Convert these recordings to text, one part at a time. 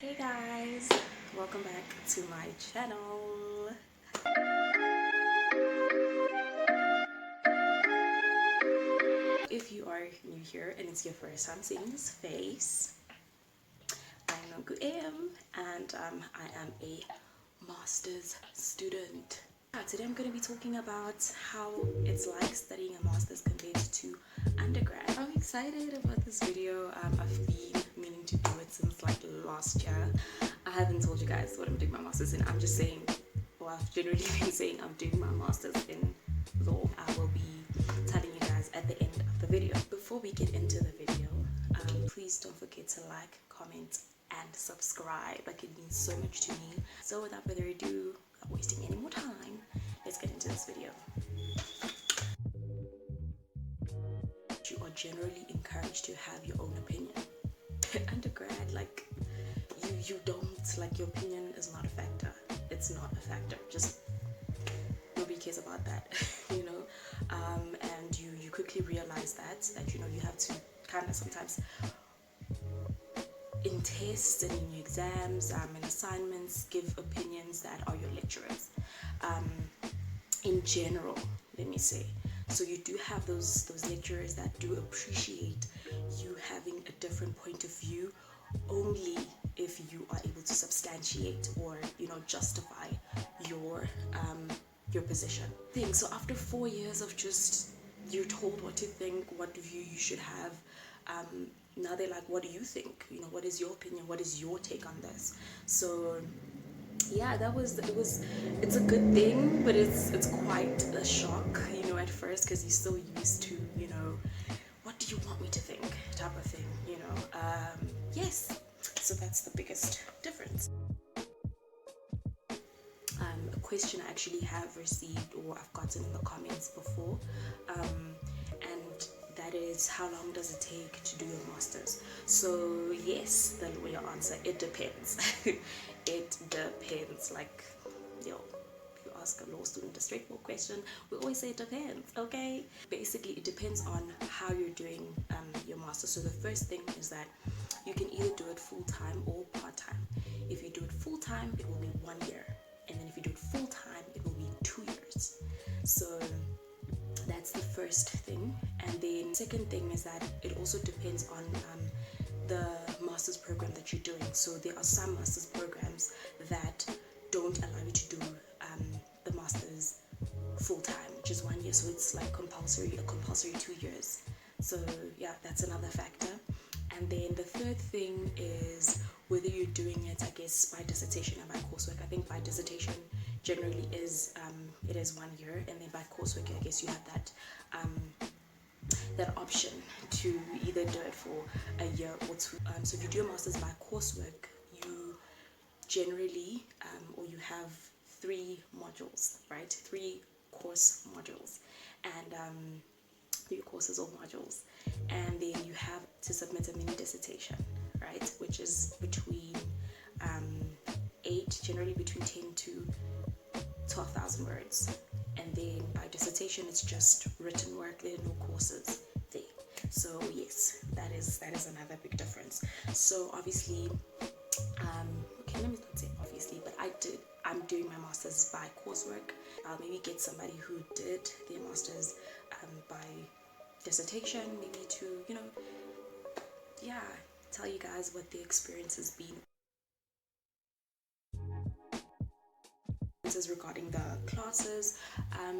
Hey guys, welcome back to my channel. If you are new here and it's your first time seeing this face, I'm Nonku and I am a master's student. Today I'm going to be talking about how it's like studying a master's compared to undergrad. I'm excited about this video. I've been meaning to do it since like last year. I haven't told you guys what I'm doing my master's in. I'm just saying, well, I've generally been saying I'm doing my master's in law. I will be telling you guys at the end of the video. Before we get into the video, please don't forget to like, comment, and subscribe. Like, it means so much to me. So without further ado, not wasting any more time, let's get into this video. You are generally encouraged to have your own opinion. Undergrad, like, you don't, like, your opinion is not a factor. It's not a factor. Just nobody cares about that, you know. And you quickly realize that you know, you have to kind of sometimes in tests and in your exams and assignments give opinions that are your lecturers. In general, let me say. So you do have those lecturers that do appreciate you having a different point of view only if you are able to substantiate or, you know, justify your position. So after 4 years of just, you're told what to think, what view you should have, now they're like, what do you think? You know, what is your opinion? What is your take on this? So yeah, it's a good thing, but it's quite a shock, you know, at first, because you're so used to, you know, what do you want me to think type of thing, you know. Yes, so that's the biggest difference. A question I actually have received or I've gotten in the comments before, and that is, how long does it take to do your master's? So yes, the lawyer answer, it depends. It depends. Like, yo, if you ask a law student a straightforward question, we always say it depends. Okay, basically it depends on how you're doing your master's. So the first thing is that you can either do it full-time or part-time. If you do it full-time, it will be 1 year, and then if you do it full-time, it will be 2 years. So that's the first thing. And then second thing is that it also depends on the master's program that you're doing. So there are some master's programs that don't allow you to do the master's full-time, which is 1 year, so it's like a compulsory 2 years. So yeah, that's another factor. And then the third thing is whether you're doing it, I guess, by dissertation and by coursework. I think by dissertation generally is it is 1 year, and then by coursework, I guess you have that option to either do it for a year or 2. So if you do a master's by coursework, you generally or you have 3 modules, right? 3 course modules, and 3 courses or modules, and then you have to submit a mini dissertation, right, which is between generally between 10 to 12,000 words. And then by dissertation, it's just written work. There are no courses there. So yes, that is another big difference. So obviously, okay, let me not say obviously, but I'm doing my master's by coursework. I'll maybe get somebody who did their master's by dissertation, maybe to, you know, yeah, tell you guys what the experience has been. Regarding the classes,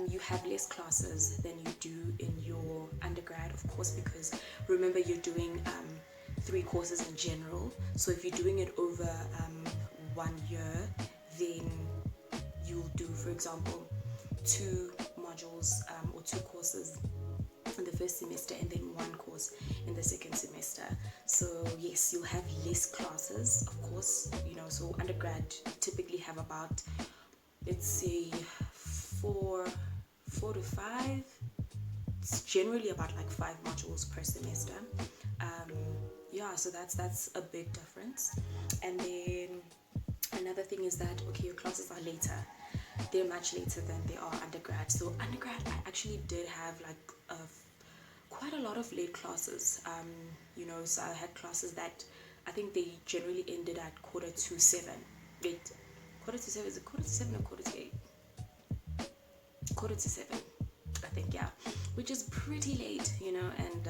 you have less classes than you do in your undergrad, of course, because remember, you're doing 3 courses in general. So if you're doing it over 1 year, then you'll do, for example, 2 modules or 2 courses in the first semester, and then 1 course in the second semester. So yes, you'll have less classes, of course, you know. So undergrad typically have about, let's say, 4 to 5. It's generally about like 5 modules per semester. Yeah, so that's a big difference. And then another thing is that, okay, your classes are later. They're much later than they are undergrad. So undergrad, I actually did have like quite a lot of late classes. You know, so I had classes that I think they generally ended at 6:45. Wait, 6:45, is it 6:45 or 6:45? 6:45, I think, yeah, which is pretty late, you know. And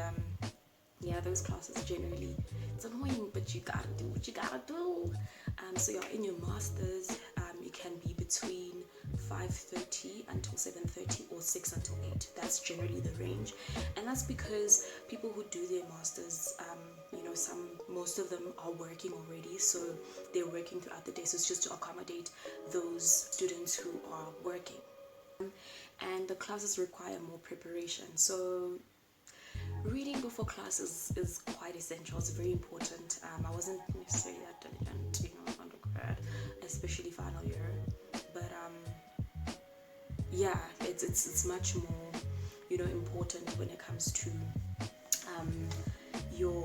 yeah, those classes generally, it's annoying, but you gotta do what you gotta do. So yeah, in your masters, it can be between 5:30 until 7:30 or 6 until 8. That's generally the range, and that's because people who do their masters, you know, most of them are working already, so they're working throughout the day. So it's just to accommodate those students who are working, and the classes require more preparation. So reading before classes is quite essential. It's very important. I wasn't necessarily that diligent, you know, undergrad, especially final year, but yeah, it's much more, you know, important when it comes to your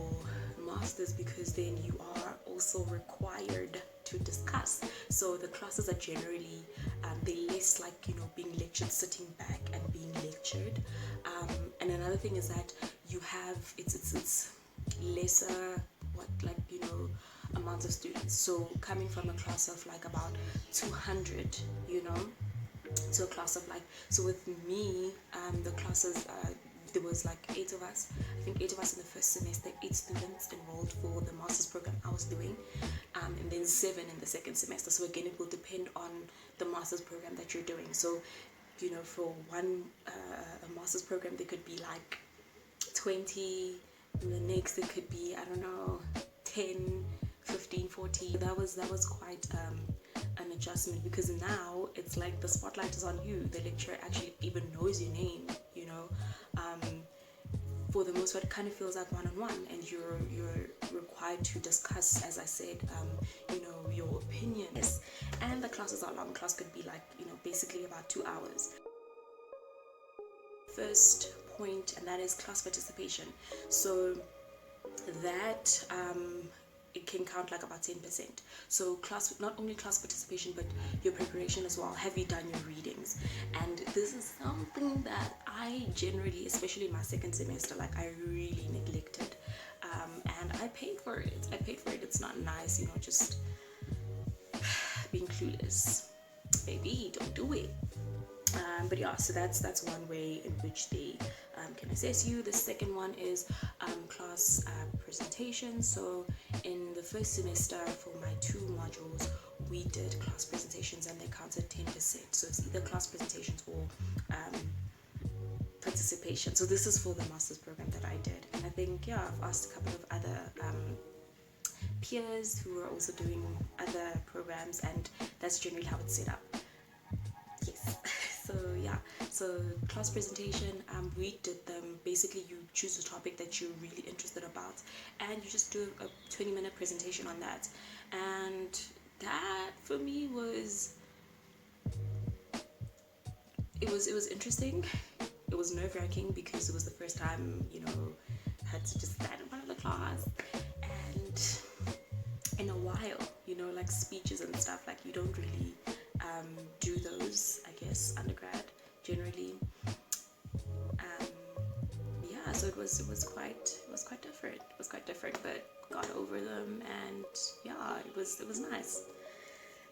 masters, because then you are also required to discuss. So the classes are generally they're less like, you know, being lectured, sitting back and being lectured. And another thing is that you have it's lesser, what, like, you know, amounts of students. So coming from a class of like about 200, you know, to a class of like, so with me, the classes, there was like 8 of us. I think 8 of us in the first semester, 8 students enrolled for the master's program I was doing, and then 7 in the second semester. So again, it will depend on the master's program that you're doing. So, you know, for one a master's program, there could be like 20, and the next it could be, I don't know, 10, 15, 14. That was quite an adjustment, because now it's like the spotlight is on you. The lecturer actually even knows your name, you know. For the most part, it kind of feels like one-on-one, and you're required to discuss, as I said, you know, your opinions. And the classes are long. Class could be like, you know, basically about 2 hours. First point, and that is class participation. So that it can count like about 10%. So class, not only class participation, but your preparation as well. Have you done your readings? And this is something that I generally, especially in my second semester, like I really neglected, and I paid for it. It's not nice, you know, just being clueless. Baby, don't do it. But yeah, so that's one way in which they can assess you. The second one is class presentation. So in the first semester, for my 2 modules, we did class presentations, and they counted 10%. So it's either class presentations or participation. So this is for the master's program that I did, and I think, yeah, I've asked a couple of other peers who are also doing other programs, and that's generally how it's set up. Yes. So yeah, so class presentation, we did them. Basically, you choose a topic that you're really interested about, and you just do a 20-minute presentation on that. And that for me was, it was interesting. It was nerve-wracking, because it was the first time, you know, I had to just stand in front of the class, and in a while, you know, like speeches and stuff, like you don't really do those, I guess, undergrad generally. Yeah, so it was quite different, but got over them, and yeah, it was nice.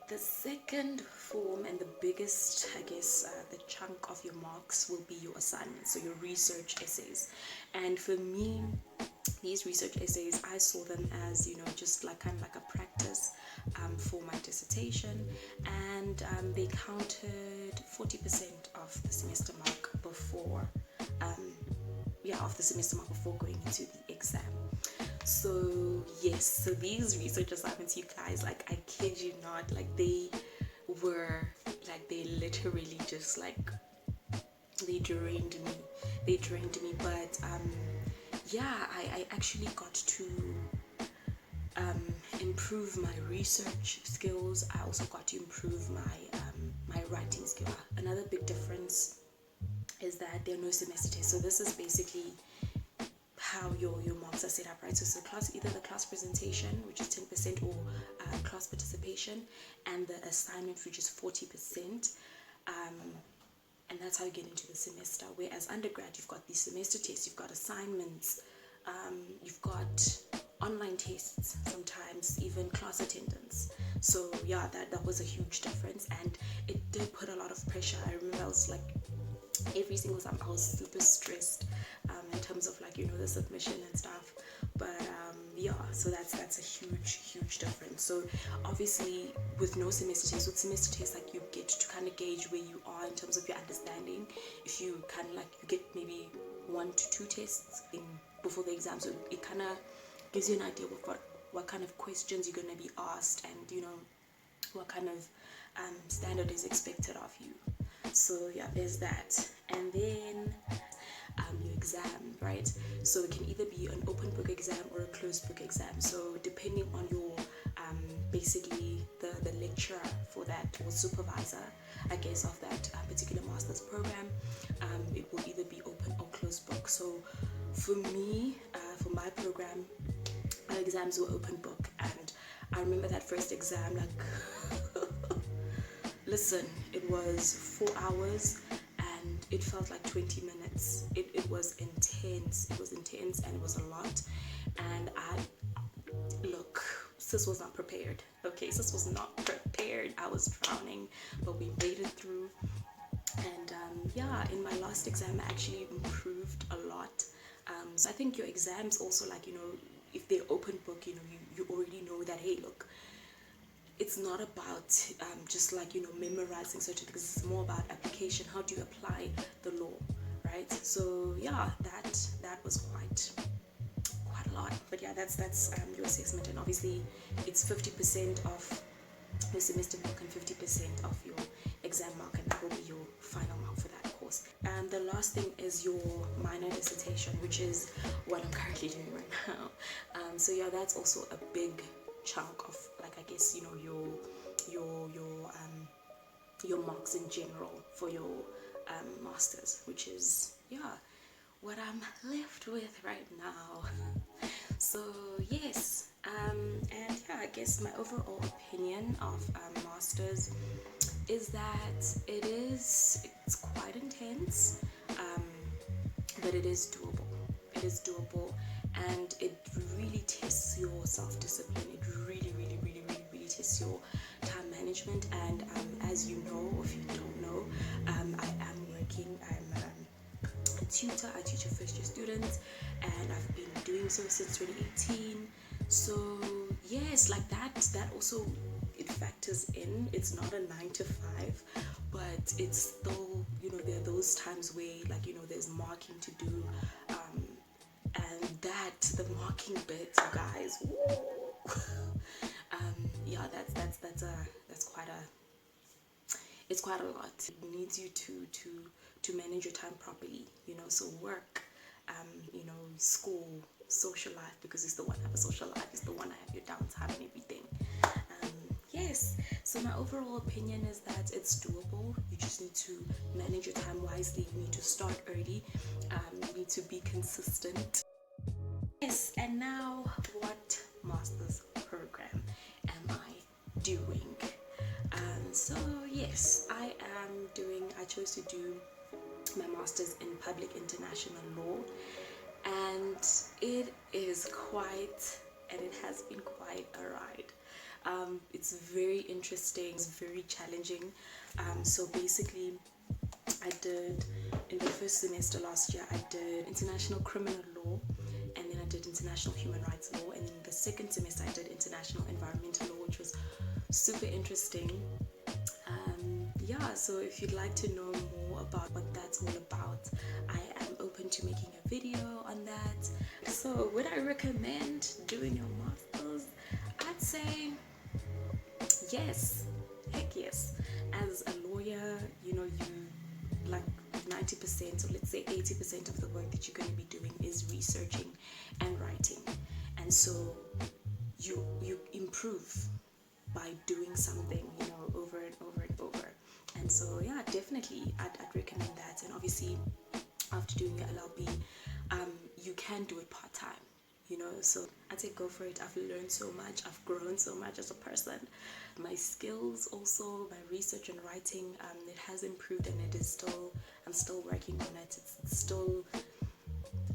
The second form, and the biggest, I guess, the chunk of your marks will be your assignments, so your research essays. And for me, these research essays, I saw them as, you know, just like kind of like a practice for my dissertation, and they counted 40% of the semester mark before going into the exam. So yes, so these research assignments, you guys, like, I kid you not, like they literally just like, they drained me, but yeah, I actually got to improve my research skills. I also got to improve my writing skill. Another big difference is that there are no semester tests. So this is basically how your marks are set up, right? So it's either the class presentation, which is 10%, or class participation, and the assignment, which is 40%. And that's how you get into the semester. Whereas undergrad, you've got the semester tests, you've got assignments, you've got online tests, sometimes even class attendance. So yeah, that was a huge difference, and it did put a lot of pressure. I remember I was like, every single time I was super stressed in terms of like, you know, the submission and stuff. But yeah, so that's a huge difference. So obviously with no semester tests, with semester tests, like you get to kind of gauge where you are in terms of your understanding. If you kind of like, you get maybe 1 to 2 tests in before the exam, so it kind of gives you an idea of what kind of questions you're going to be asked, and you know what kind of standard is expected of you. So yeah, there's that. And then your exam, right? So it can either be an open book exam or a closed book exam. So depending on your basically the lecturer for that, or supervisor, I guess, of that particular master's program, it will either be open or closed book. So for me, for my program, our exams were open book, and I remember that first exam, like listen, it was 4 hours and it felt like 20 minutes. It was intense. It was intense, and it was a lot. And look, sis was not prepared. Okay, sis was not prepared. I was drowning, but we made it through. And yeah, in my last exam, I actually improved a lot. So I think your exams also, like, you know, if they're open book, you know, you already know that, hey, look, it's not about just like, you know, memorizing certain things. It's more about application. How do you apply the law, right? So yeah, that was quite a lot. But yeah, that's your assessment, and obviously it's 50% of your semester mark and 50% of your exam mark, and that will be your final mark for that course. And the last thing is your minor dissertation, which is what I'm currently doing right now. So yeah, that's also a big chunk of, like, I guess, you know, your marks in general for your masters, which is, yeah, what I'm left with right now. So yes, and yeah, I guess my overall opinion of masters is that it's quite intense, but it is doable. It is doable, and it really tests your self-discipline. It really tests your time management. And as you know, or if you don't know, I am working. I'm a tutor. I teach a first-year students, and I've been doing so since 2018. So yes, like that also, it factors in. It's not a 9 to 5, but it's still, you know, there are those times where, like, you know, there's marking to do, and the marking bit, you guys, yeah, that's quite a lot. It needs you to manage your time properly, you know. So work, you know, school, social life, because it's the one I have a social life, it's the one I have your downtime and everything. Yes, so my overall opinion is that it's doable. You just need to manage your time wisely. You need to start early. You need to be consistent. Yes, and now, what master's program am I doing? So yes, I chose to do my master's in public international law, and it has been quite a ride. It's very interesting, it's very challenging. So basically, I did, in the first semester last year, I did international criminal law, and then I did international human rights law, and then the second semester I did international environmental law, which was super interesting. Yeah, so if you'd like to know more about what that's all about, I am open to making a video on that. So would I recommend doing your master's? I'd say yes, heck yes. As a lawyer, you know, you, like, 90%, or let's say 80% of the work that you're going to be doing is researching and writing, and so you improve by doing something, you know, over and over and over. And so yeah, definitely I'd recommend that. And obviously, after doing your LLB, you can do it part-time, you know. So I'd say go for it. I've learned so much, I've grown so much as a person. My skills also, my research and writing, it has improved, and I'm still working on it. It's still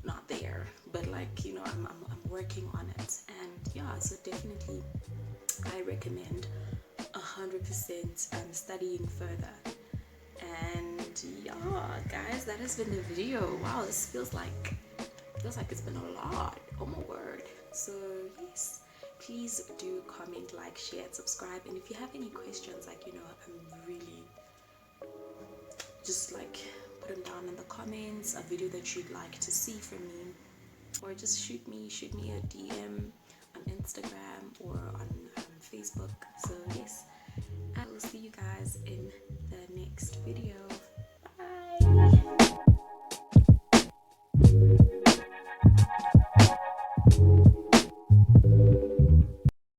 not there, but like, you know, I'm working on it. And yeah, so definitely I recommend 100% studying further. And yeah, guys, that has been the video. Wow, this feels like it's been a lot. Oh my word. So yes, please do comment, like, share, and subscribe. And if you have any questions, like, you know, I'm really just like put them down in the comments, a video that you'd like to see from me, or just shoot me a DM on Instagram or on Facebook. So yes, I will see you guys in the next video.